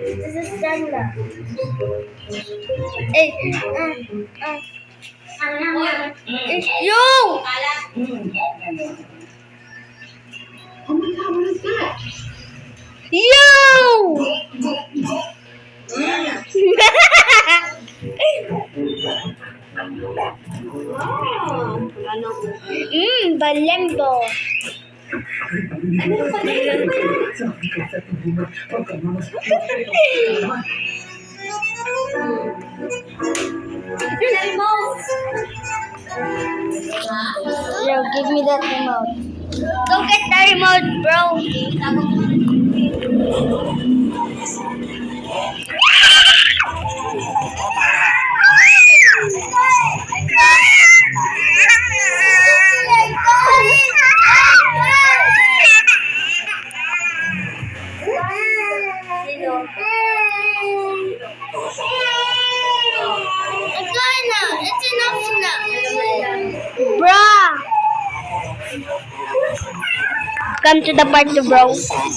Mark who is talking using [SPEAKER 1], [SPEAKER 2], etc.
[SPEAKER 1] This is Stella. Hey, yo!
[SPEAKER 2] Oh my God, what is that?
[SPEAKER 1] Yo! Balembo. Yo, give me that remote. Go get the remote, bro. It's enough now. Bruh. Come to the party, bro.